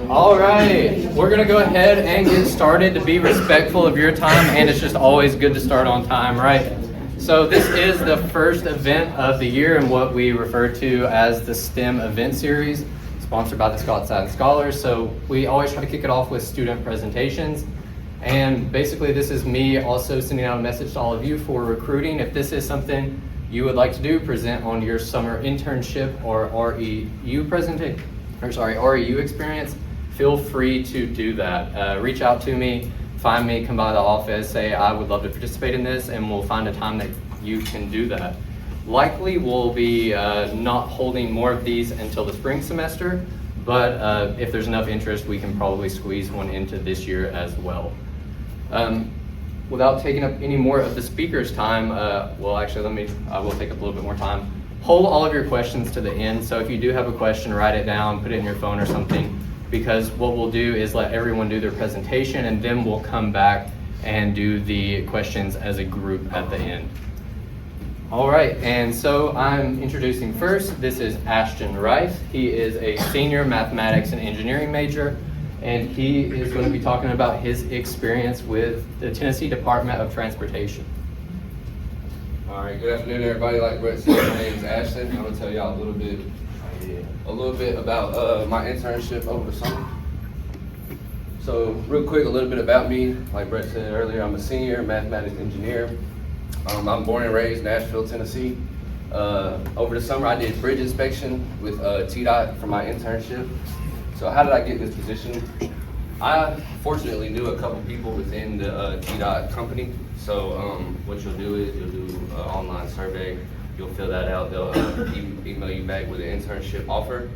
All right, we're gonna go ahead and get started to be respectful of your time, and it's just always good to start on time, right? So this is the first event of the year in what we refer to as the STEM event series, sponsored by the Scott-Side Scholars. So we always try to kick it off with student presentations. And basically this is me also sending out a message to all of you for recruiting. If this is something you would like to do, present on your summer internship or REU experience, feel free to do that. Reach out to me, find me, come by the office, say I would love to participate in this, and we'll find a time that you can do that. Likely we'll be not holding more of these until the spring semester, but if there's enough interest, we can probably squeeze one into this year as well. Without taking up any more of the speaker's time, I will take up a little bit more time. Hold all of your questions to the end. So if you do have a question, write it down, put it in your phone or something, because what we'll do is let everyone do their presentation, and then we'll come back and do the questions as a group at the end. All right, and so I'm introducing first, this is Ashton Rice. He is a senior mathematics and engineering major, and he is going to be talking about his experience with the Tennessee Department of Transportation. All right, good afternoon, everybody. Like Brett said, my name is Ashton. I'm going to tell y'all a little bit about my internship over the summer. So real quick, a little bit about me. Like Brett said earlier, I'm a senior mathematics engineer. I'm born and raised in Nashville, Tennessee. Over the summer, I did bridge inspection with TDOT for my internship. So how did I get this position? I fortunately knew a couple people within the TDOT company. So what you'll do is you'll do an online survey. You'll fill that out. They'll email you back with an internship offer,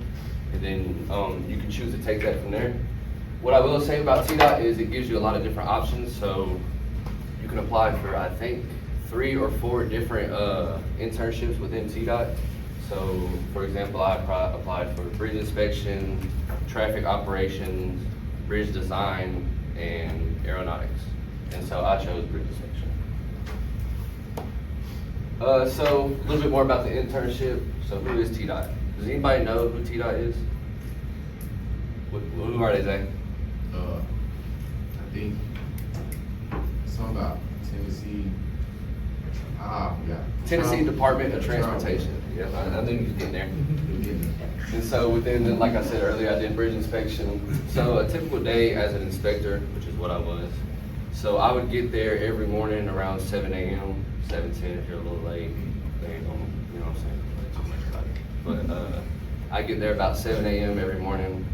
and then you can choose to take that from there. What I will say about TDOT is it gives you a lot of different options. So you can apply for, I think, 3 or 4 different internships within TDOT. So, for example, I applied for bridge inspection, traffic operations, bridge design, and aeronautics. And so I chose bridge inspection. So a little bit more about the internship. So who is TDOT? Does anybody know who TDOT is? Who are they, Zach? I think something about Tennessee. Tennessee Department of Transportation. Yeah, I knew you was getting there. And so within, like I said earlier, I did bridge inspection. So a typical day as an inspector, which is what I was. So I would get there every morning around 7 a.m., 7:10 if you're a little late. They don't, you know what I'm saying, like too much about it. But I get there about 7 a.m. every morning.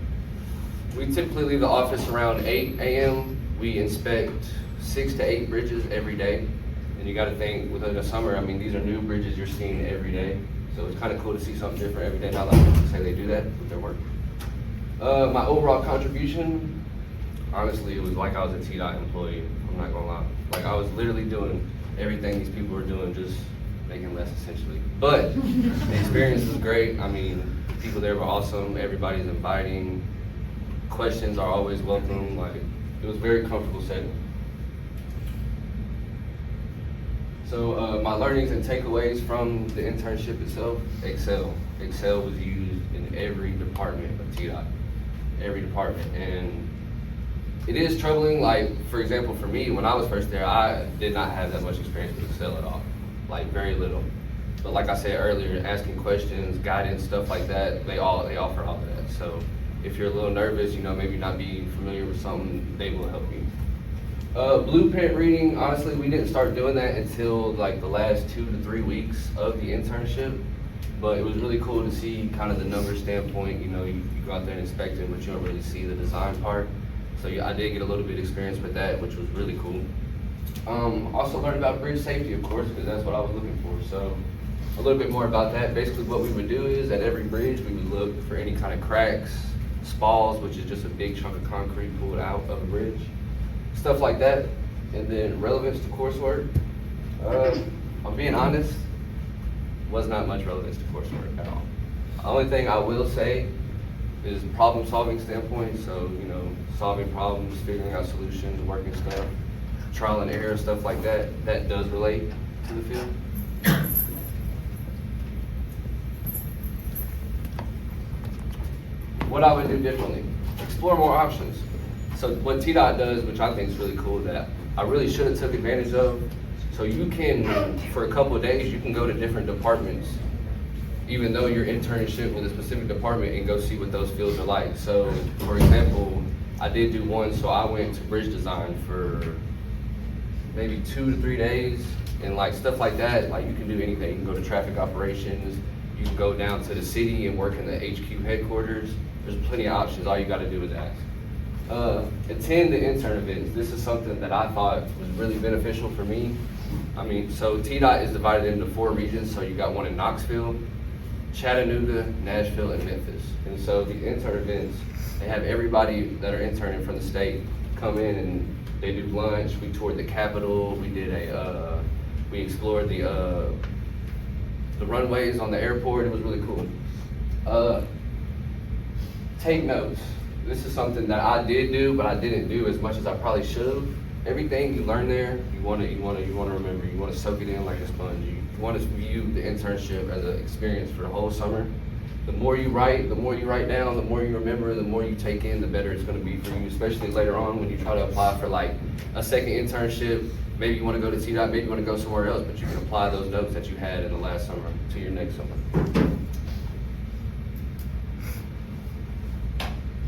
We typically leave the office around 8 a.m. We inspect 6 to 8 bridges every day. And you got to think, within the summer, I mean, these are new bridges you're seeing every day. So it's kind of cool to see something different every day. Not like people say they do that with their work. My overall contribution, honestly, it was like I was a TDOT employee. I'm not gonna lie. Like I was literally doing everything these people were doing, just making less essentially. But the experience was great. I mean, people there were awesome. Everybody's inviting. Questions are always welcome. Like it was a very comfortable setting. So my learnings and takeaways from the internship itself, Excel. Excel was used in every department of TDOT, every department. And it is troubling, like for example, for me, when I was first there, I did not have that much experience with Excel at all, like very little. But like I said earlier, asking questions, guidance, stuff like that, they offer all of that. So if you're a little nervous, you know, maybe not being familiar with something, they will help you. Blueprint reading, honestly, we didn't start doing that until like the last 2 to 3 weeks of the internship, but it was really cool to see kind of the numbers standpoint. You know, you go out there and inspect it, but you don't really see the design part. So yeah, I did get a little bit of experience with that, which was really cool. Also learned about bridge safety, of course, because that's what I was looking for. So a little bit more about that. Basically what we would do is at every bridge, we would look for any kind of cracks, spalls, which is just a big chunk of concrete pulled out of a bridge. Stuff like that. And then relevance to coursework. I'm being honest, was not much relevance to coursework at all. The only thing I will say is problem solving standpoint. So, you know, solving problems, figuring out solutions, working stuff, trial and error, stuff like that, that does relate to the field. what I would do differently, explore more options. So what TDOT does, which I think is really cool, that I really should have took advantage of, so you can, for a couple of days, you can go to different departments, even though you're internship with a specific department, and go see what those fields are like. So, for example, I did do one, so I went to bridge design for maybe 2 to 3 days, and like stuff like that, like you can do anything. You can go to traffic operations, you can go down to the city and work in the HQ headquarters. There's plenty of options, all you gotta do is ask. Attend the intern events. This is something that I thought was really beneficial for me. I mean, so TDOT is divided into 4 regions, so you got one in Knoxville, Chattanooga, Nashville, and Memphis. And so the intern events, they have everybody that are interning from the state come in and they do lunch. We toured the Capitol. We did we explored the runways on the airport. It was really cool. Take notes. This is something that I did do, but I didn't do as much as I probably should have. Everything you learn there, you want to remember. You want to soak it in like a sponge. You want to view the internship as an experience for the whole summer. The more you write down, the more you remember, the more you take in, the better it's going to be for you, especially later on when you try to apply for like a second internship. Maybe you want to go to TDOT, maybe you want to go somewhere else, but you can apply those notes that you had in the last summer to your next summer.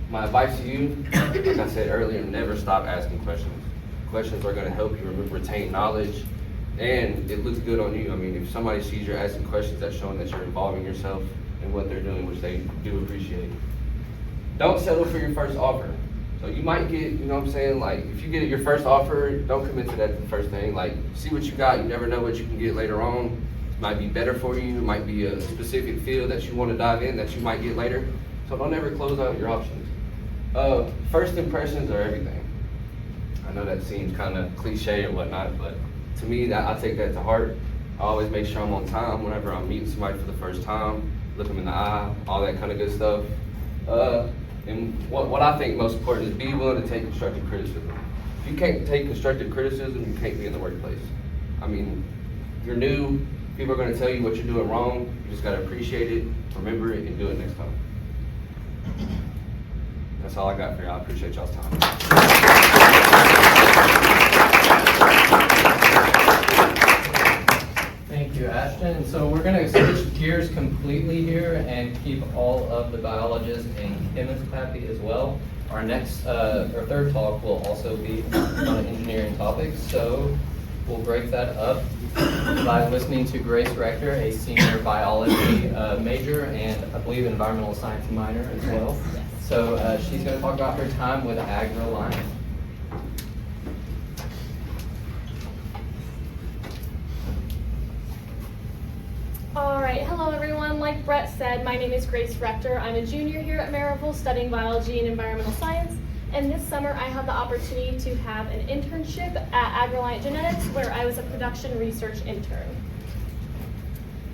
My advice to you, like I said earlier, never stop asking questions. Questions are going to help you retain knowledge, and it looks good on you. I mean, if somebody sees you're asking questions, that's showing that you're involving yourself in what they're doing, which they do appreciate. Don't settle for your first offer. So you might get, you know what I'm saying, like if you get your first offer, don't commit to that the first thing. Like see what you got, you never know what you can get later on. It might be better for you, it might be a specific field that you want to dive in that you might get later. So don't ever close out your options. First impressions are everything. I know that seems kind of cliche or whatnot, but to me, that I take that to heart. I always make sure I'm on time whenever I'm meeting somebody for the first time, look them in the eye, all that kind of good stuff. And what I think most important is be willing to take constructive criticism. If you can't take constructive criticism, you can't be in the workplace. I mean, you're new, people are going to tell you what you're doing wrong. You just got to appreciate it, remember it, and do it next time. That's all I got for y'all. I appreciate y'all's time. Thank you, Ashton. So we're going to switch gears completely here and keep all of the biologists and chemists happy as well. Our next, our third talk will also be on engineering topics. So we'll break that up by listening to Grace Rector, a senior biology major and I believe environmental science minor as well. So she's going to talk about her time with AgReliant. All right, hello everyone. Like Brett said, my name is Grace Rector. I'm a junior here at Maryville studying biology and environmental science. And this summer I had the opportunity to have an internship at AgReliant Genetics where I was a production research intern.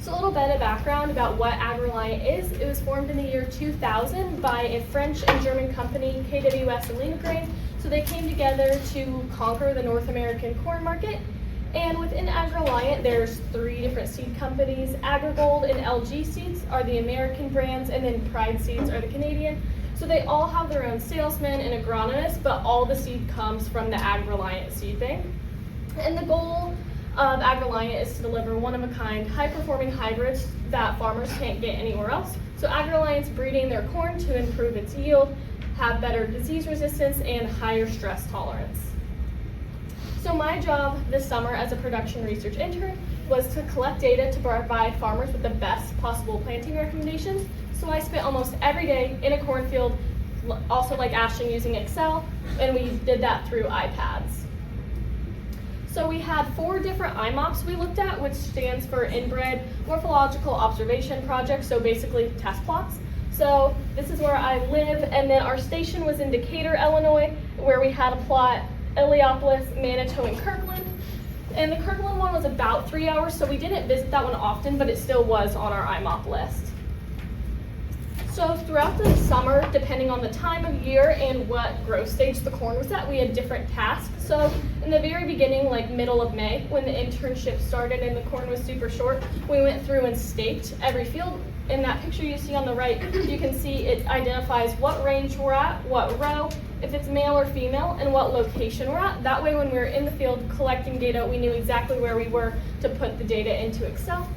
So a little bit of background about what AgReliant is. It was formed in the year 2000 by a French and German company, KWS and Lenagrain. So they came together to conquer the North American corn market. And within AgReliant, there's 3 different seed companies. AgriGold and LG Seeds are the American brands, and then Pride Seeds are the Canadian. So they all have their own salesmen and agronomists, but all the seed comes from the AgReliant seed bank. And the goal of AgReliant is to deliver one-of-a-kind, high-performing hybrids that farmers can't get anywhere else. So AgReliant's breeding their corn to improve its yield, have better disease resistance, and higher stress tolerance. So my job this summer as a production research intern was to collect data to provide farmers with the best possible planting recommendations. So I spent almost every day in a cornfield, also like Ashton using Excel, and we did that through iPads. So we had 4 different IMOPs we looked at, which stands for Inbred Morphological Observation Project, so basically test plots. So this is where I live, and then our station was in Decatur, Illinois, where we had a plot Illiopolis, Manitou, and Kirkland. And the Kirkland one was about 3 hours, so we didn't visit that one often, but it still was on our IMOP list. So throughout the summer, depending on the time of year and what growth stage the corn was at, we had different tasks. So in the very beginning, like middle of May, when the internship started and the corn was super short, we went through and staked every field in that picture you see on the right, you can see it identifies what range we're at, what row, if it's male or female, and what location we're at. That way when we were in the field collecting data, we knew exactly where we were to put the data into Excel.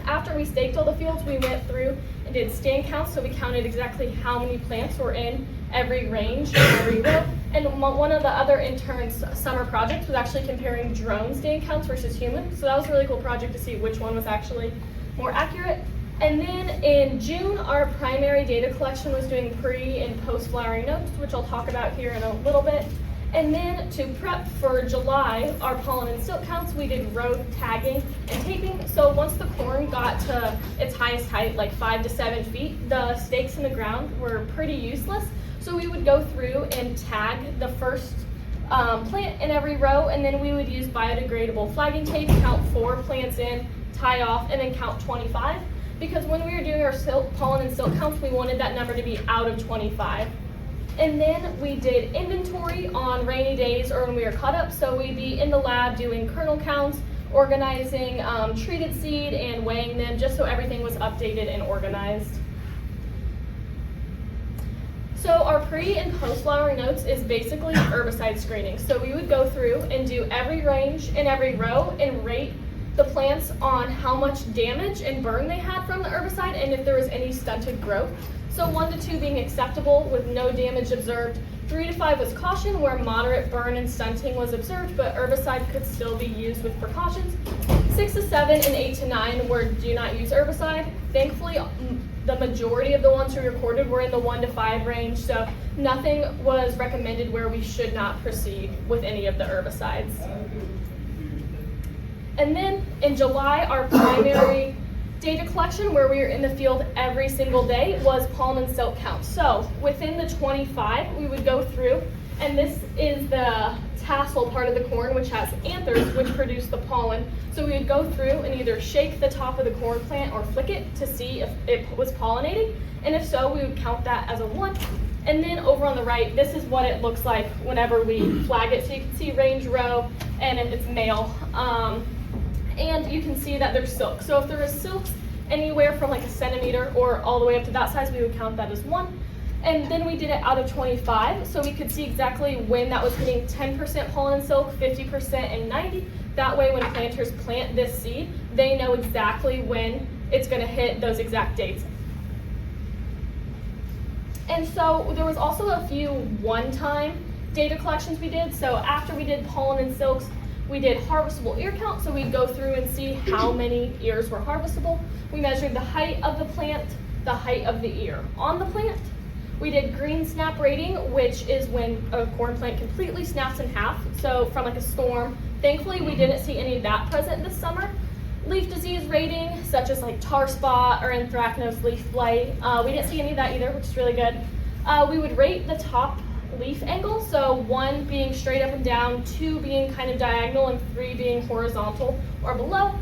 After we staked all the fields, we went through and did stand counts, so we counted exactly how many plants were in every range and every row. And one of the other interns' summer projects was actually comparing drone stand counts versus human. So that was a really cool project to see which one was actually more accurate. And then in June, our primary data collection was doing pre and post flowering notes, which I'll talk about here in a little bit. And then to prep for July, our pollen and silk counts, we did row tagging and taping. So once the corn got to its highest height, like 5 to 7 feet, the stakes in the ground were pretty useless. So we would go through and tag the first plant in every row, and then we would use biodegradable flagging tape, count 4 plants in, tie off, and then count 25. Because when we were doing our pollen and silk counts, we wanted that number to be out of 25. And then we did inventory on rainy days or when we were caught up. So we'd be in the lab doing kernel counts, organizing treated seed and weighing them, just so everything was updated and organized. So our pre and post flowering notes is basically herbicide screening. So we would go through and do every range and every row and rate the plants on how much damage and burn they had from the herbicide and if there was any stunted growth. So 1 to 2 being acceptable with no damage observed. 3 to 5 was caution, where moderate burn and stunting was observed, but herbicide could still be used with precautions. 6 to 7 and 8 to 9 were do not use herbicide. Thankfully, the majority of the ones we recorded were in the 1 to 5 range, so nothing was recommended where we should not proceed with any of the herbicides. And then in July, our primary data collection, where we were in the field every single day, was pollen and silk count. So within the 25, we would go through, and this is the tassel part of the corn, which has anthers, which produce the pollen. So we would go through and either shake the top of the corn plant or flick it to see if it was pollinating, and if so, we would count that as a 1. And then over on the right, this is what it looks like whenever we flag it. So you can see range, row, and it's male. And you can see that there's silk. So if there is silk anywhere from like a centimeter or all the way up to that size, we would count that as 1. And then we did it out of 25, so we could see exactly when that was hitting 10% pollen and silk, 50%, and 90. That way when planters plant this seed, they know exactly when it's going to hit those exact dates. And so there was also a few one-time data collections we did. So after we did pollen and silks, we did harvestable ear count, so we'd go through and see how many ears were harvestable. We measured the height of the plant, the height of the ear on the plant. We did green snap rating, which is when a corn plant completely snaps in half, so from like a storm. Thankfully, we didn't see any of that present this summer. Leaf disease rating, such as like tar spot or anthracnose leaf blight. We didn't see any of that either, which is really good. We would rate the top leaf angle, so 1 being straight up and down, 2 being kind of diagonal, and 3 being horizontal or below.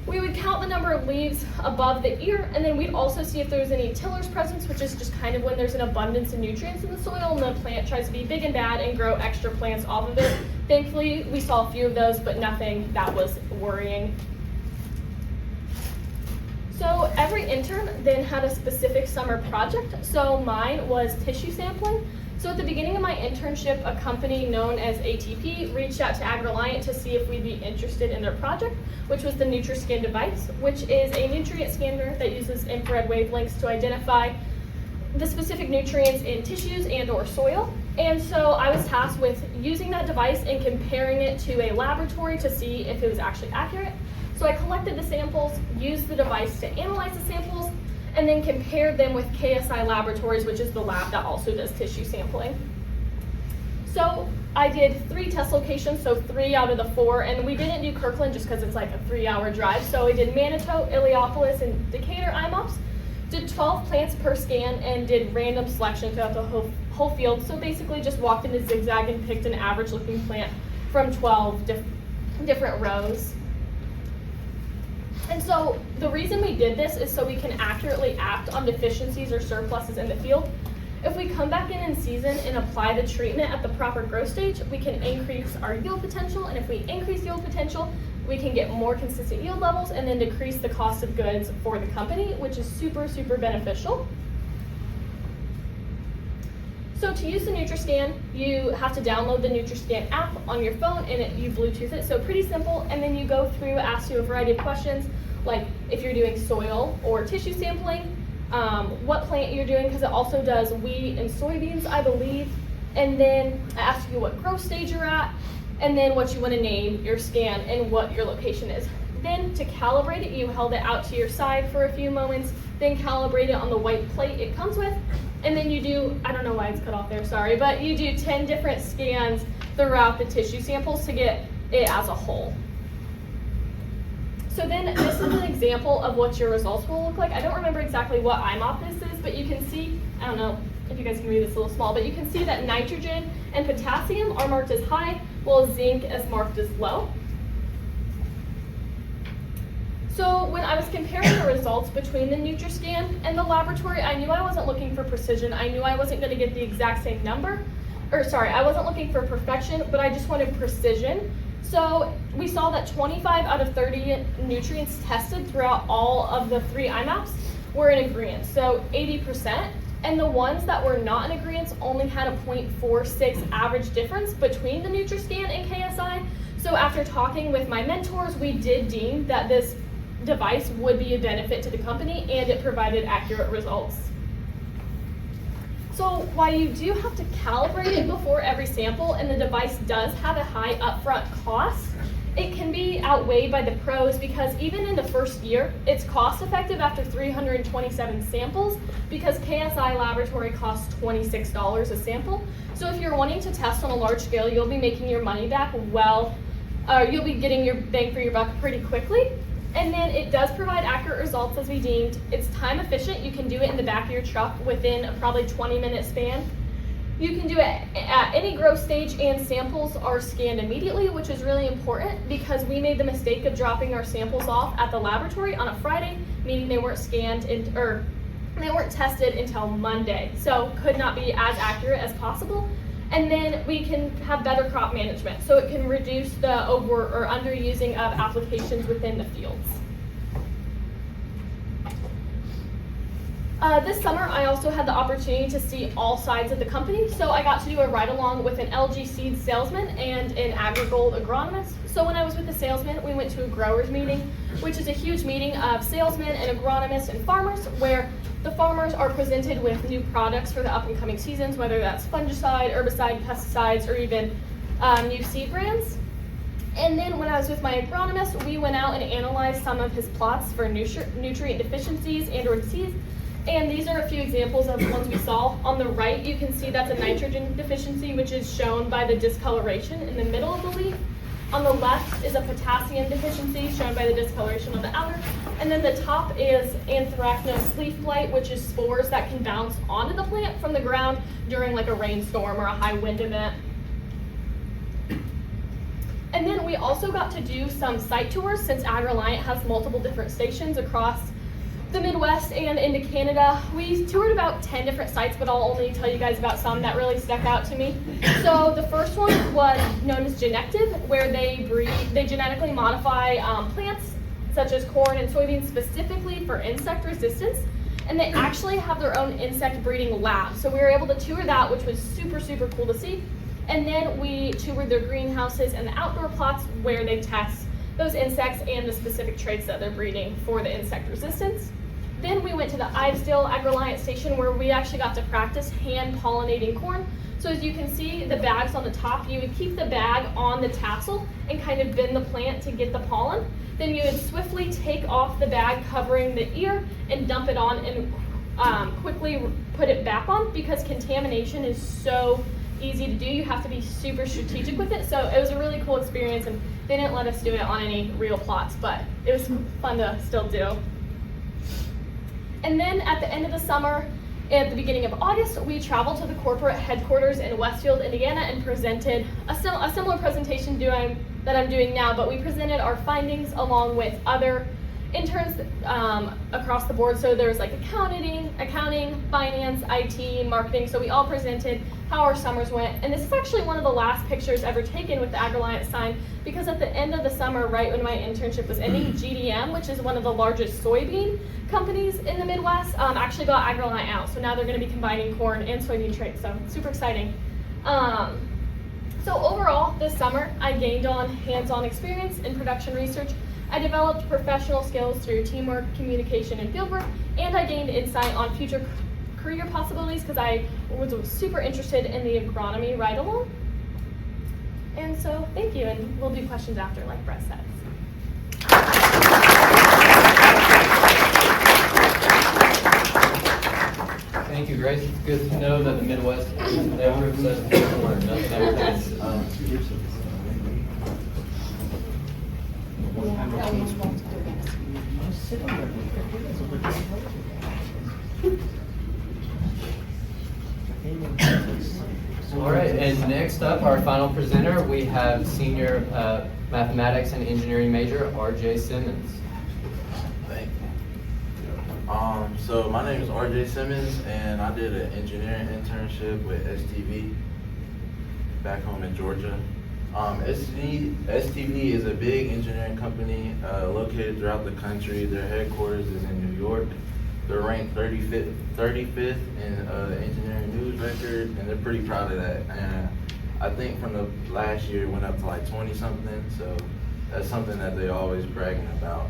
We would count the number of leaves above the ear, and then we'd also see if there was any tiller's presence, which is just kind of when there's an abundance of nutrients in the soil and the plant tries to be big and bad and grow extra plants off of it. Thankfully, we saw a few of those, but nothing that was worrying. So every intern then had a specific summer project. So mine was tissue sampling. So at the beginning of my internship, a company known as ATP reached out to AgReliant to see if we'd be interested in their project, which was the NutriScan device, which is a nutrient scanner that uses infrared wavelengths to identify the specific nutrients in tissues and or soil. And so I was tasked with using that device and comparing it to a laboratory to see if it was actually accurate. So I collected the samples, used the device to analyze the samples, and then compared them with KSI Laboratories, which is the lab that also does tissue sampling. So I did 3 test locations, so 3 out of the 4, and we didn't do Kirkland just because it's like a 3-hour drive. So we did Manitou, Iliopolis, and Decatur IMOPS. Did 12 plants per scan and did random selection throughout the whole field. So basically just walked into zigzag and picked an average looking plant from 12 different rows. And so the reason we did this is so we can accurately act on deficiencies or surpluses in the field. If we come back in season and apply the treatment at the proper growth stage, we can increase our yield potential, and if we increase yield potential, we can get more consistent yield levels and then decrease the cost of goods for the company, which is super, super beneficial. So to use the NutriScan, you have to download the NutriScan app on your phone and you Bluetooth it, so pretty simple. And then you go through, asks you a variety of questions, like if you're doing soil or tissue sampling, what plant you're doing, because it also does wheat and soybeans, I believe. And then it asks you what growth stage you're at, and then what you want to name your scan and what your location is. Then to calibrate it, you held it out to your side for a few moments, then calibrate it on the white plate it comes with. And then you do, I don't know why it's cut off there, sorry, but you do 10 different scans throughout the tissue samples to get it as a whole. So then this is an example of what your results will look like. I don't remember exactly what IMOP this is, but you can see, I don't know if you guys can read this a little small, but you can see that nitrogen and potassium are marked as high, while zinc is marked as low. So when I was comparing the results between the NutriScan and the laboratory, I knew I wasn't looking for precision. I knew I wasn't going to get the exact same number. I wasn't looking for perfection, but I just wanted precision. So we saw that 25 out of 30 nutrients tested throughout all of the 3 IMAPs were in agreement, so 80%. And the ones that were not in agreement only had a 0.46 average difference between the NutriScan and KSI. So after talking with my mentors, we did deem that this device would be a benefit to the company and it provided accurate results. So while you do have to calibrate it before every sample and the device does have a high upfront cost, it can be outweighed by the pros because even in the first year, it's cost effective after 327 samples because KSI laboratory costs $26 a sample. So if you're wanting to test on a large scale, you'll be making your money back you'll be getting your bang for your buck pretty quickly. And then it does provide accurate results as we deemed. It's time efficient. You can do it in the back of your truck within a probably 20-minute span. You can do it at any growth stage and samples are scanned immediately, which is really important because we made the mistake of dropping our samples off at the laboratory on a Friday, meaning they weren't they weren't tested until Monday. So could not be as accurate as possible. And then we can have better crop management, so it can reduce the over or underusing of applications within the fields. This summer, I also had the opportunity to see all sides of the company, so I got to do a ride-along with an LG seed salesman and an AgriGold agronomist. So when I was with the salesman, we went to a growers meeting, which is a huge meeting of salesmen and agronomists and farmers, where the farmers are presented with new products for the up-and-coming seasons, whether that's fungicide, herbicide, pesticides, or even new seed brands. And then when I was with my agronomist, we went out and analyzed some of his plots for nutrient deficiencies and or disease. And these are a few examples of ones we saw. On the right, you can see that's a nitrogen deficiency, which is shown by the discoloration in the middle of the leaf. On the left is a potassium deficiency, shown by the discoloration on the outer. And then the top is anthracnose leaf blight, which is spores that can bounce onto the plant from the ground during like a rainstorm or a high wind event. And then we also got to do some site tours since AgReliant has multiple different stations across the Midwest and into Canada. We toured about 10 different sites, but I'll only tell you guys about some that really stuck out to me. So the first one was known as Genective, where they genetically modify plants such as corn and soybeans specifically for insect resistance. And they actually have their own insect breeding lab. So we were able to tour that, which was super, super cool to see. And then we toured their greenhouses and the outdoor plots where they test those insects and the specific traits that they're breeding for the insect resistance. Then we went to the Ivesdale AgReliant station where we actually got to practice hand pollinating corn. So as you can see, the bags on the top, you would keep the bag on the tassel and kind of bend the plant to get the pollen. Then you would swiftly take off the bag covering the ear and dump it on and quickly put it back on because contamination is so easy to do. You have to be super strategic with it. So it was a really cool experience and they didn't let us do it on any real plots, but it was fun to still do. And then at the end of the summer, at the beginning of August, we traveled to the corporate headquarters in Westfield, Indiana, and presented a similar presentation that I'm doing now, but we presented our findings along with other interns across the board. So there's like accounting, finance, IT, marketing. So we all presented how our summers went. And this is actually one of the last pictures ever taken with the AgReliant sign, because at the end of the summer, right when my internship was ending, GDM, which is one of the largest soybean companies in the Midwest, actually got AgReliant out. So now they're going to be combining corn and soybean traits. So super exciting. So overall, this summer, I gained on hands-on experience in production research. I developed professional skills through teamwork, communication, and fieldwork, and I gained insight on future career possibilities because I was super interested in the agronomy ride-along. And so, thank you, and we'll do questions after, like Brett said. Thank you, Grace. It's good to know that the Midwest never says corn. Nothing ever does. All right, and next up, our final presenter, we have senior mathematics and engineering major, RJ Simmons. Thank you. So my name is RJ Simmons, and I did an engineering internship with STV back home in Georgia. STV is a big engineering company located throughout the country. Their headquarters is in New York. They're ranked 35th in the engineering news record, and they're pretty proud of that. And I think from the last year it went up to like 20 something, so that's something that they always bragging about.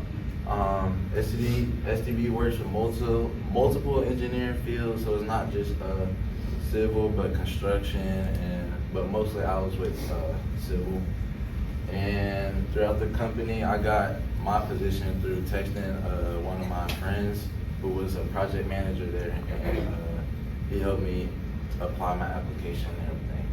STV works with multiple engineering fields, so it's not just civil, but construction, but mostly I was with civil. And throughout the company, I got my position through texting one of my friends who was a project manager there, and he helped me apply my application and everything.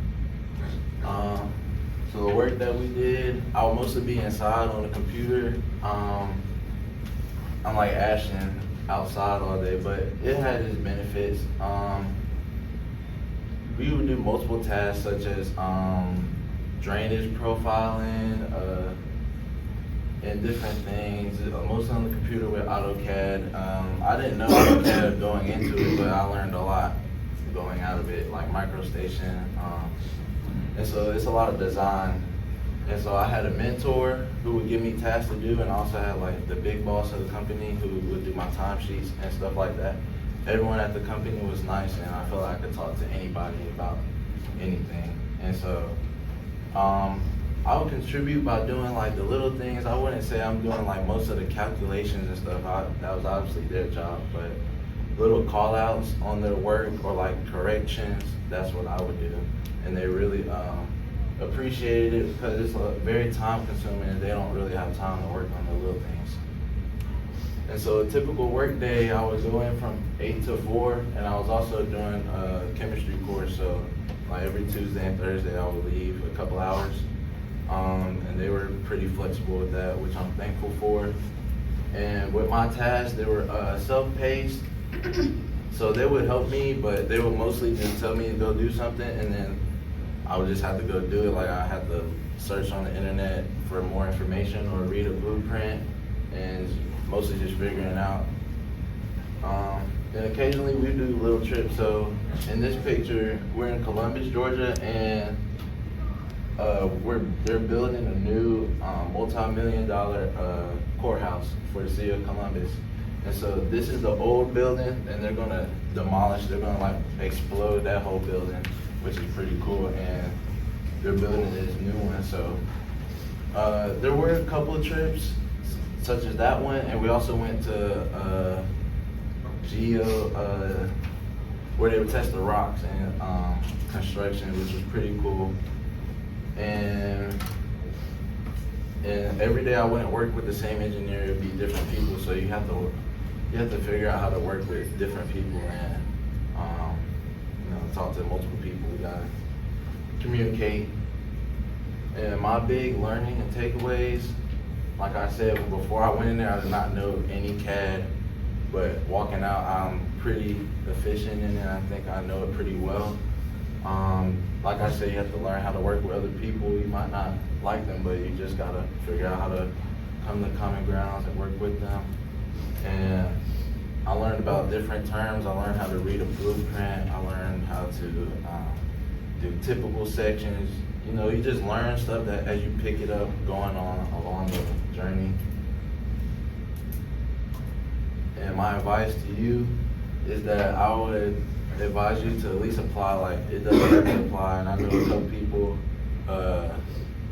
So the work that we did, I would mostly be inside on the computer. I'm like Ashton outside all day, but it had its benefits. We would do multiple tasks such as drainage profiling, and different things, mostly on the computer with AutoCAD. I didn't know AutoCAD going into it, but I learned a lot going out of it, like MicroStation. And so it's a lot of design. And so I had a mentor who would give me tasks to do, and I also had like the big boss of the company who would do my timesheets and stuff like that. Everyone at the company was nice, and I felt like I could talk to anybody about anything. And so I would contribute by doing like the little things. I wouldn't say I'm doing like most of the calculations and stuff. That was obviously their job, but little call outs on their work or like corrections, that's what I would do. And they really appreciated it because it's very time consuming and they don't really have time to work on the little things. And so a typical work day, I would go in from 8 to 4, and I was also doing a chemistry course. So like every Tuesday and Thursday, I would leave a couple hours. And they were pretty flexible with that, which I'm thankful for. And with my tasks, they were self-paced. So they would help me, but they would mostly just tell me to go do something, and then I would just have to go do it. Like I had to search on the internet for more information or read a blueprint, and mostly just figuring it out. And occasionally we do little trips. So in this picture, we're in Columbus, Georgia, and they're building a new multi-million-dollar courthouse for the city of Columbus. And so this is the old building, and they're gonna demolish, they're gonna like explode that whole building, which is pretty cool, and they're building this new one. So there were a couple of trips, such as that one, and we also went to where they would test the rocks and construction, which was pretty cool. And every day I wouldn't work with the same engineer, it'd be different people, so you have to figure out how to work with different people and talk to multiple people. We gotta communicate. And my big learning and takeaways, like I said before I went in there, I did not know any CAD, but walking out, I'm pretty efficient in it. I think I know it pretty well. Like I said, you have to learn how to work with other people. You might not like them, but you just gotta figure out how to come to common grounds and work with them. And I learned about different terms. I learned how to read a blueprint. I learned how to do typical sections. You know, you just learn stuff that as you pick it up going on along the journey. And my advice to you is that I would advise you to at least apply. Like, it doesn't hurt to apply. And I know a couple people,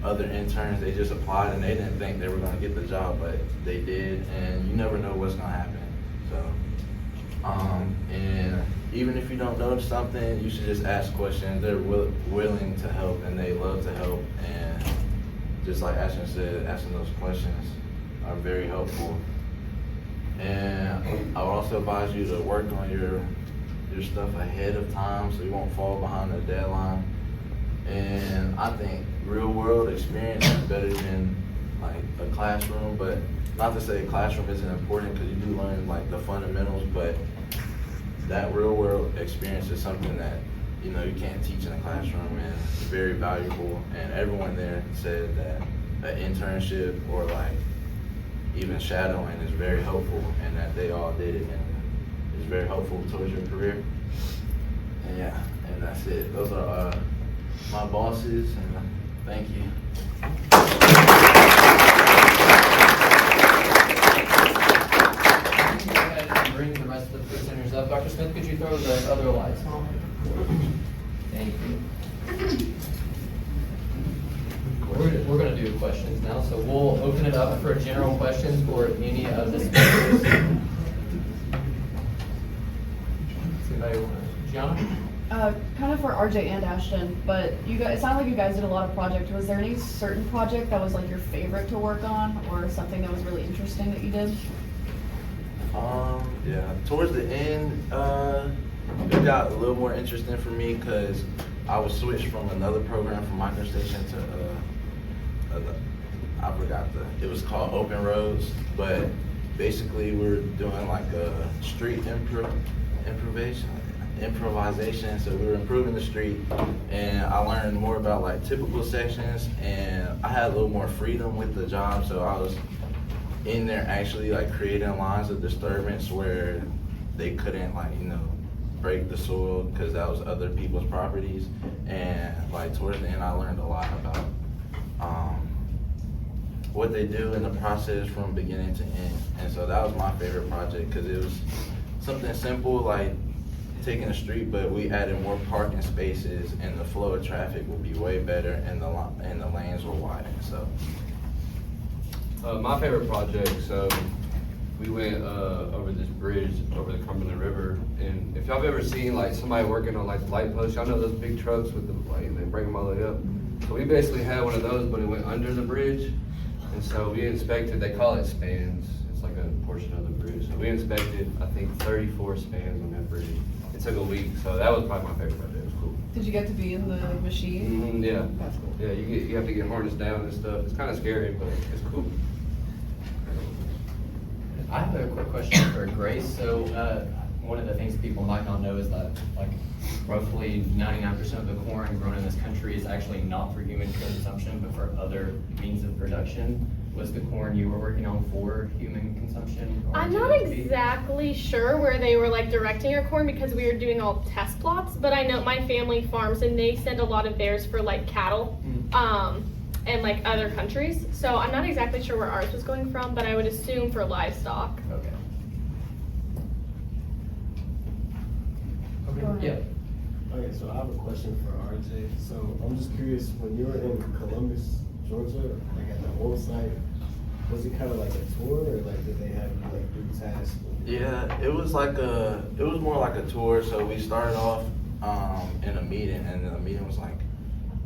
other interns, they just applied and they didn't think they were gonna get the job, but they did, and you never know what's gonna happen. So, and even if you don't know something, you should just ask questions. They're willing to help, and they love to help. And just like Ashton said, asking those questions are very helpful. And I would also advise you to work on your stuff ahead of time so you won't fall behind the deadline. And I think real world experience is better than like a classroom, but not to say classroom isn't important, because you do learn like the fundamentals, but that real world experience is something that, you know, you can't teach in a classroom, and it's very valuable. And everyone there said that an internship or like even shadowing is very helpful, and that they all did it, and it's very helpful towards your career. And yeah, and that's it. Those are my bosses, and thank you. Go ahead and bring the rest of the presenters up. Dr. Smith, could you throw the other lights on? Thank you. We're going to do questions now, so we'll open it up for general questions for any of the speakers. Does anybody want to? Gianna? Kind of for RJ and Ashton, but you guys, it sounded like you guys did a lot of projects. Was there any certain project that was like your favorite to work on, or something that was really interesting that you did? Yeah, towards the end, it got a little more interesting for me because I was switched from another program from MicroStation to I forgot it was called Open Roads, but basically we were doing like a street improvisation, so we were improving the street, and I learned more about like typical sections, and I had a little more freedom with the job, so I was in there actually like creating lines of disturbance where they couldn't, like, you know, break the soil because that was other people's properties. And like towards the end I learned a lot about what they do in the process from beginning to end, and so that was my favorite project because it was something simple like taking a street, but we added more parking spaces and the flow of traffic will be way better, and the lanes will widen. So my favorite project, so we went over this bridge over the Cumberland River, and if y'all have ever seen like somebody working on like the light posts, y'all know those big trucks with the like they bring them all the way up. So we basically had one of those, but it went under the bridge, and so we inspected. They call it spans. It's like a portion of the bridge. So we inspected, I think, 34 spans on that bridge. It took a week, so that was probably my favorite project. It was cool. Did you get to be in the machine? Yeah. That's cool. Yeah, you have to get harnessed down and stuff. It's kind of scary, but it's cool. I have a quick question for Grace. So one of the things people might not know is that like roughly 99% of the corn grown in this country is actually not for human consumption, but for other means of production. Was the corn you were working on for human consumption? Or I'm to not be? exactly sure where they were like directing our corn because we were doing all test plots, but I know my family farms and they send a lot of theirs for like cattle. And like other countries. So I'm not exactly sure where ours was going from, but I would assume for livestock. Okay. Go ahead. Yeah. Okay, so I have a question for RJ. So I'm just curious, when you were in Columbus, Georgia, like at the old site, was it kind of like a tour, or like did they have you like do tasks? yeah, it was more like a tour. So we started off in a meeting, and the meeting was like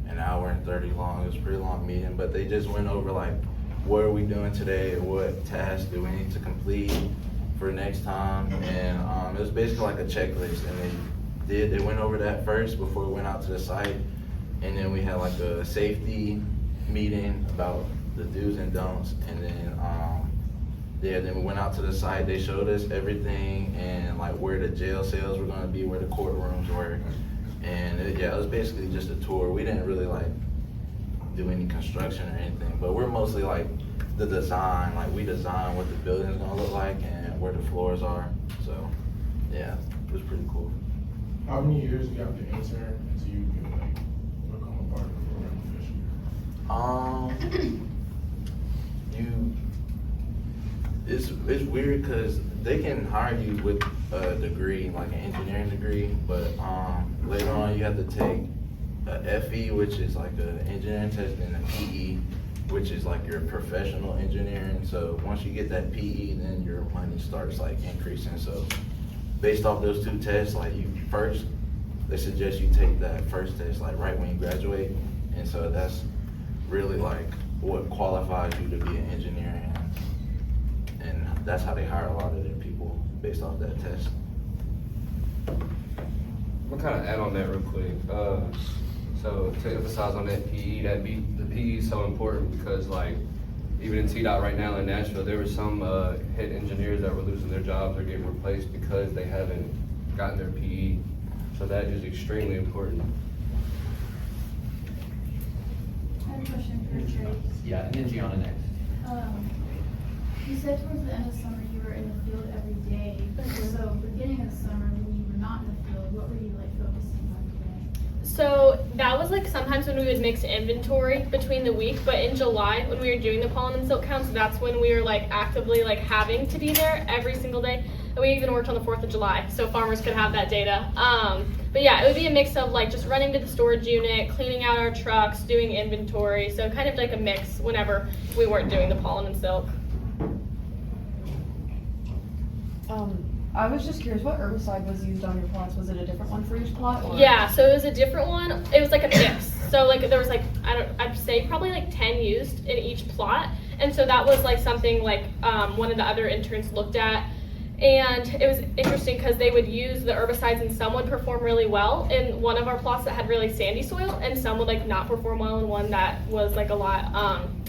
an hour and 30 long. It was a pretty long meeting, but they just went over like, what are we doing today? What tasks do we need to complete for next time? And it was basically like a checklist, and they went over that first before we went out to the site. And then we had like a safety meeting about the do's and don'ts. And then then we went out to the site. They showed us everything, and like where the jail cells were gonna be, where the courtrooms were. And it was basically just a tour. We didn't really like do any construction or anything, but we're mostly like the design. Like we design what the building's gonna look like, and where the floors are. So yeah, it was pretty cool. How many years do you have to intern until you can like become a part of the program officially? It's weird because they can hire you with a degree, like an engineering degree, but later on you have to take a FE, which is like an engineering test, and a PE, which is like your professional engineering. So once you get that PE, then your money starts like increasing. So based off those two tests, like they suggest you take that first test like right when you graduate, and so that's really like what qualifies you to be an engineer, and that's how they hire a lot of their people based off that test. I'm gonna kind of add on that real quick. So to emphasize on that PE, the PE is so important because like even in TDOT right now in Nashville, there were some head engineers that were losing their jobs or getting replaced because they haven't gotten their PE. So that is extremely important. I have a question for Trace. Yeah, and then Gianna next. You said towards the end of summer you were in the field every day. So beginning of the summer when you were not in the field, what were you like focusing on today? So that was like sometimes when we would mix inventory between the week, but in July when we were doing the pollen and silk counts, that's when we were like actively like having to be there every single day. And we even worked on the 4th of July, so farmers could have that data. But yeah, it would be a mix of like just running to the storage unit, cleaning out our trucks, doing inventory. So kind of like a mix whenever we weren't doing the pollen and silk. I was just curious, what herbicide was used on your plots? Was it a different one for each plot? Or? Yeah, so it was a different one. It was like a mix. So like there was like, I'd say probably like 10 used in each plot. And so that was like something like one of the other interns looked at. And it was interesting because they would use the herbicides and some would perform really well in one of our plots that had really sandy soil, and some would like not perform well in one that was like a lot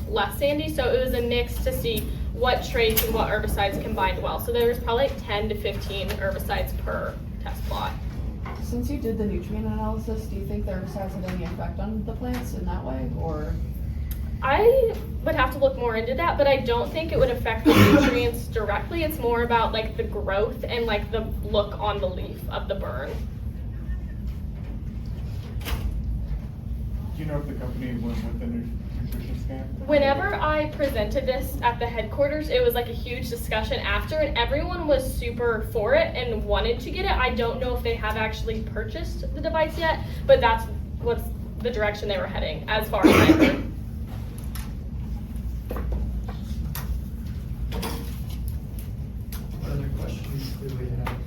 less sandy. So it was a mix to see what traits and what herbicides combined well. So there was probably like 10 to 15 herbicides per test plot. Since you did the nutrient analysis, do you think the herbicides had any effect on the plants in that way, or? I would have to look more into that, but I don't think it would affect the nutrients directly. It's more about like the growth and like the look on the leaf of the burn. Do you know if the company went with the nutrition scan? Whenever I presented this at the headquarters, it was like a huge discussion after, and everyone was super for it and wanted to get it. I don't know if they have actually purchased the device yet, but that's what's the direction they were heading as far as I heard. What other questions do we have?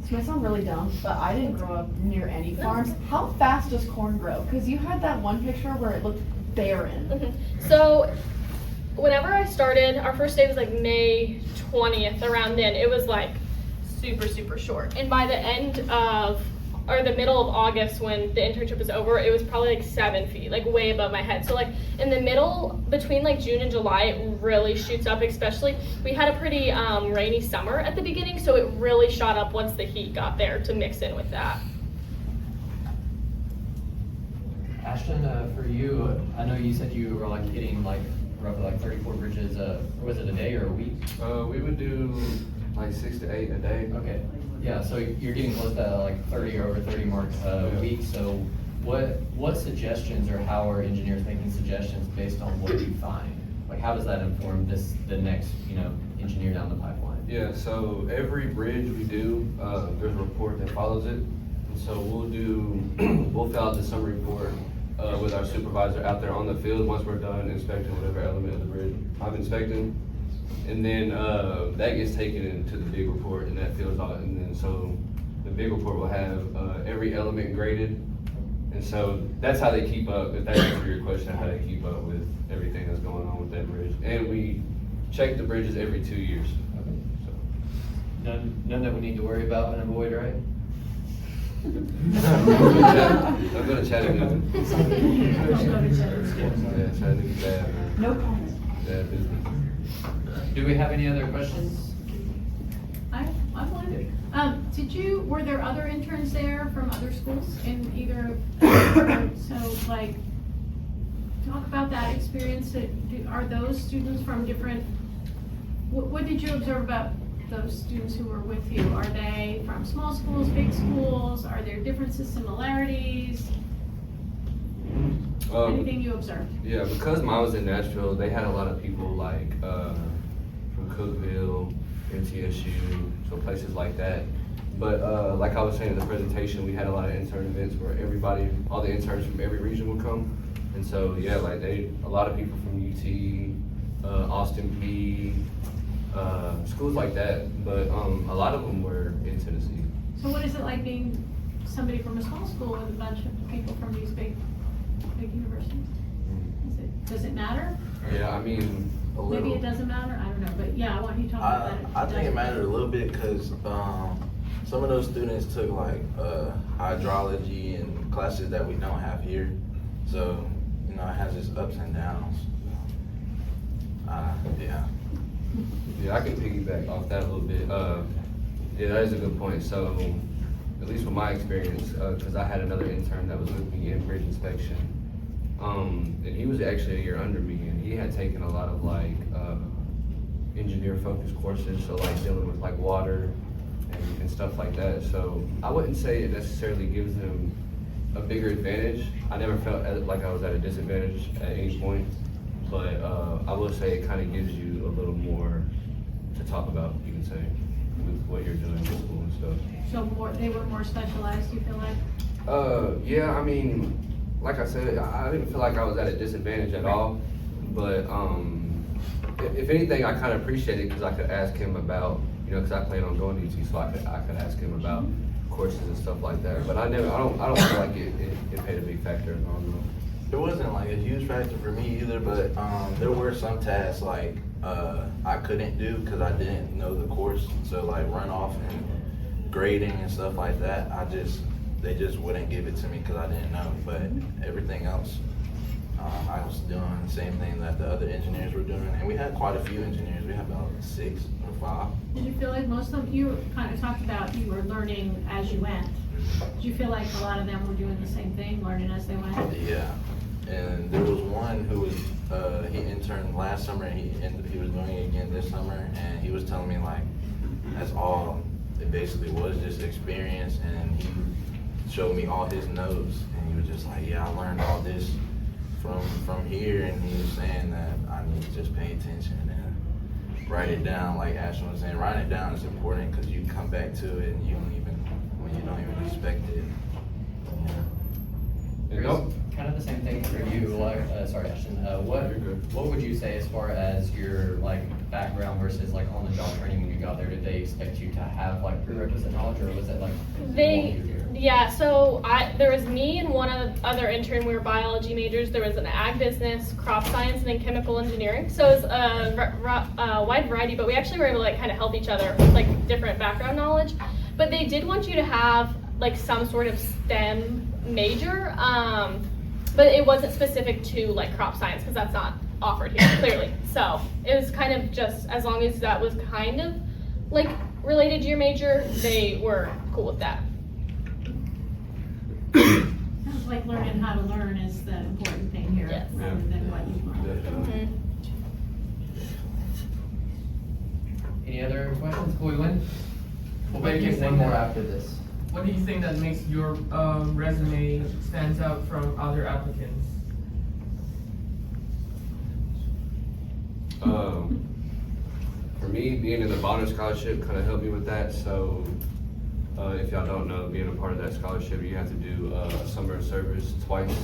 This might sound really dumb, but I didn't grow up near any farms. How fast does corn grow? Because you had that one picture where it looked barren. So whenever I started, our first day was like May 20th, around then. It was like super, super short. And by the end of, or the middle of August when the internship was over, it was probably like 7 feet, like way above my head. So like in the middle, between like June and July, it really shoots up, especially, we had a pretty rainy summer at the beginning, so it really shot up once the heat got there to mix in with that. Ashton, for you, I know you said you were like hitting like roughly like 34 bridges, was it a day or a week? We would do like 6 to 8 a day. Okay, yeah, so you're getting close to like 30 or over 30 marks a week. So what suggestions, or how are engineers making suggestions based on what you find? Like how does that inform the next, engineer down the pipeline? Yeah, so every bridge we do, there's a report that follows it. And so we'll fill out the summary report with our supervisor out there on the field once we're done inspecting whatever element of the bridge I'm inspecting. And then that gets taken into the big report, and that fills out. And then so the big report will have every element graded. And so that's how they keep up, if that answers your question, how they keep up with everything that's going on with that bridge. And we check the bridges every 2 years. Okay. So none that we need to worry about and avoid, right? I'm going to Chattanooga. Yeah, Chattanooga's bad, man. No comment. Bad business. Do we have any other questions? I'm wondering, were there other interns there from other schools in either, so like, talk about that experience. Are those students from different, what did you observe about those students who were with you? Are they from small schools, big schools? Are there differences, similarities? Anything you observed? Yeah, because mine was in Nashville, they had a lot of people like from Cookeville, MTSU, so places like that. But like I was saying in the presentation, we had a lot of intern events where all the interns from every region would come. And so, yeah, like a lot of people from UT, Austin P, schools like that. But a lot of them were in Tennessee. So what is it like being somebody from a small school with a bunch of people from these big universities? Does it matter? Yeah, I mean, a little. Maybe it doesn't matter, I don't know, but yeah, I want you to talk about that. I think it mattered a little bit because some of those students took like hydrology and classes that we don't have here. So, you know, it has its ups and downs. Yeah. Yeah, I can piggyback off that a little bit. Yeah, that is a good point. So, at least with my experience, because I had another intern that was with me in bridge inspection, and he was actually a year under me, and he had taken a lot of like engineer-focused courses, so like dealing with like water and stuff like that. So I wouldn't say it necessarily gives them a bigger advantage. I never felt like I was at a disadvantage at any point, but I will say it kind of gives you a little more to talk about, you can say, with what you're doing in school and stuff. So they were more specialized, you feel like? Yeah, I mean, like I said, I didn't feel like I was at a disadvantage at all, but if anything, I kind of appreciated it because I could ask him about, you know, because I plan on going to UT, so I could ask him about courses and stuff like that. But I don't feel like it played a big factor. I don't know. It wasn't like a huge factor for me either, but there were some tasks like I couldn't do because I didn't know the course. So like runoff and grading and stuff like that, they just wouldn't give it to me because I didn't know. But everything else, I was doing the same thing that the other engineers were doing, and we had quite a few engineers. We had about 6 or 5. Did you feel like most of them, you kind of talked about you were learning as you went. Did you feel like a lot of them were doing the same thing, learning as they went? Yeah, and there was one who was, he interned last summer, and he was doing it again this summer, and he was telling me like, that's all it basically was, just experience, and he showed me all his notes, and he was just like, yeah, I learned all this from here, and he was saying that I need to just pay attention and write it down. Like Ashton was saying, writing it down is important because you come back to it and you don't even expect it. Chris, kind of the same thing for you. Like, sorry, Ashton. What would you say as far as your like background versus like on the job training when you got there? Did they expect you to have like prerequisite knowledge, or was it like Yeah, so there was me and one other intern. We were biology majors. There was an ag business, crop science, and then chemical engineering. So it was a wide variety, but we actually were able to like kind of help each other with like different background knowledge. But they did want you to have like some sort of STEM major, but it wasn't specific to like crop science because that's not offered here clearly. So it was kind of just as long as that was kind of like related to your major, they were cool with that. Sounds like learning how to learn is the important thing here, Yes. rather than what you learn. Any other questions before we win? We'll maybe take one more after this. What do you think that makes your resume stands out from other applicants? For me, being in the Bonner Scholarship kind of helped me with that. So if y'all don't know, being a part of that scholarship, you have to do a summer of service twice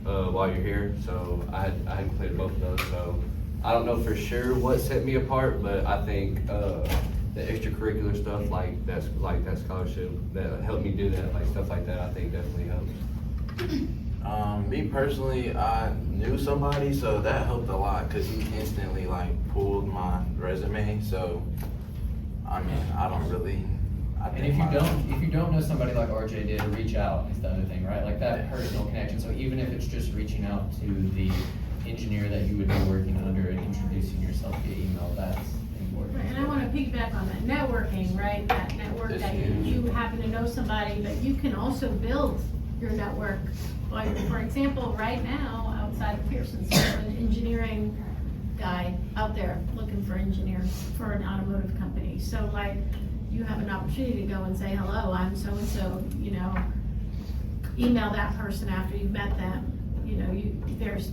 while you're here. So I had completed both of those. So I don't know for sure what set me apart, but I think the extracurricular stuff like that scholarship that helped me do that, like stuff like that, I think definitely helps. Me personally, I knew somebody, so that helped a lot because he instantly like pulled my resume. So I mean, And if you don't know somebody like RJ did, reach out is the other thing, right? Like that personal connection. So even if it's just reaching out to the engineer that you would be working under and introducing yourself via email, that's important. Right, and I want to piggyback on that networking, right? That network It's that you happen to know somebody, but you can also build your network. Like, for example, right now outside of Pearson, so an engineering guy out there looking for engineers for an automotive company. So like, you have an opportunity to go and say, hello, I'm so-and-so, you know, email that person after you've met them. You know, there's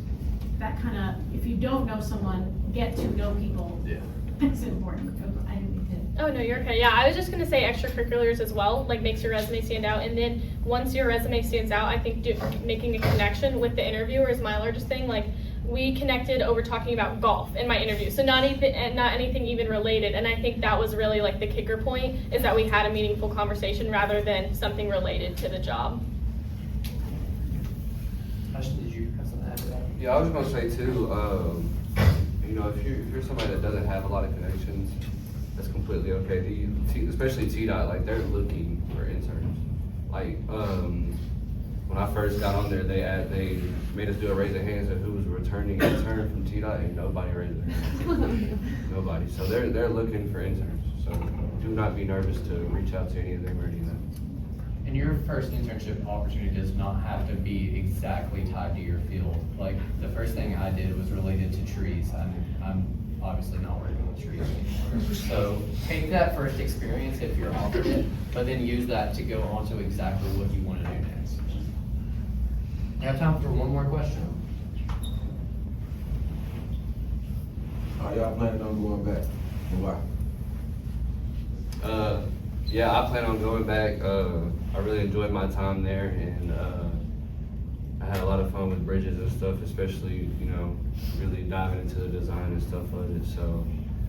that kind of, if you don't know someone, get to know people. Yeah. It's important. I didn't mean Oh, no, you're okay. Yeah, I was just gonna say extracurriculars as well, like makes your resume stand out. And then once your resume stands out, I think making a connection with the interviewer is my largest thing. Like, we connected over talking about golf in my interview, so not anything even related. And I think that was really like the kicker point, is that we had a meaningful conversation rather than something related to the job. Ashton, did you have something to add to that? Yeah, I was gonna say too, you know, if you're somebody that doesn't have a lot of connections, that's completely okay. Especially TDOT, like, they're looking for interns. Like, when I first got on there, they made us do a raise of hands of who was a returning intern from TDOT, and nobody raised their hand. Nobody. So they're looking for interns. So do not be nervous to reach out to any of them or any of them. And your first internship opportunity does not have to be exactly tied to your field. Like, the first thing I did was related to trees. I'm obviously not working with trees anymore. So take that first experience if you're offered it, but then use that to go on to exactly what you want to do next. We have time for one more question. Are y'all planning on going back? And why? Yeah, I plan on going back. I really enjoyed my time there, and I had a lot of fun with bridges and stuff, especially, you know, really diving into the design and stuff of it. So,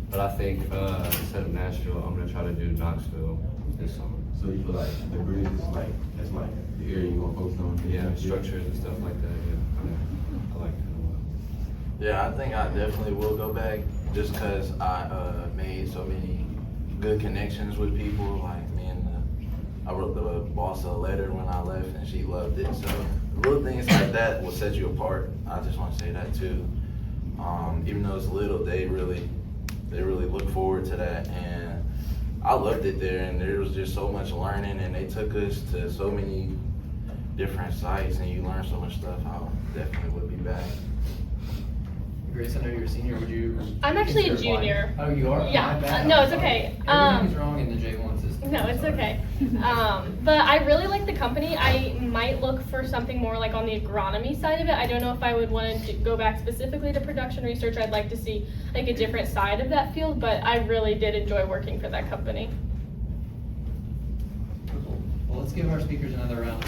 but I think instead of Nashville, I'm gonna try to do Knoxville this summer. So you feel like the bridge is like, that's like the area you're gonna focus on? Yeah, structures and stuff like that. Yeah, I like that a lot. Yeah, I think I definitely will go back, just because I made so many good connections with people. Like, me and I wrote the boss a letter when I left, and she loved it. So little things like that will set you apart. I just want to say that too. Even though it's little, they really look forward to that, and I loved it there. And there was just so much learning, and they took us to so many different sites, and you learn so much stuff. I definitely would be back. Grace, I know you're a senior. Would you? I'm actually a consider applying? junior. Oh, you are? Yeah. My bad. No, I'm it's sorry. okay. Everything's wrong in the J1 system. No, it's Sorry. okay. But I really like the company. I might look for something more like on the agronomy side of it. I don't know if I would want to go back specifically to production research. I'd like to see like a different side of that field, but I really did enjoy working for that company. Cool. Well, let's give our speakers another round.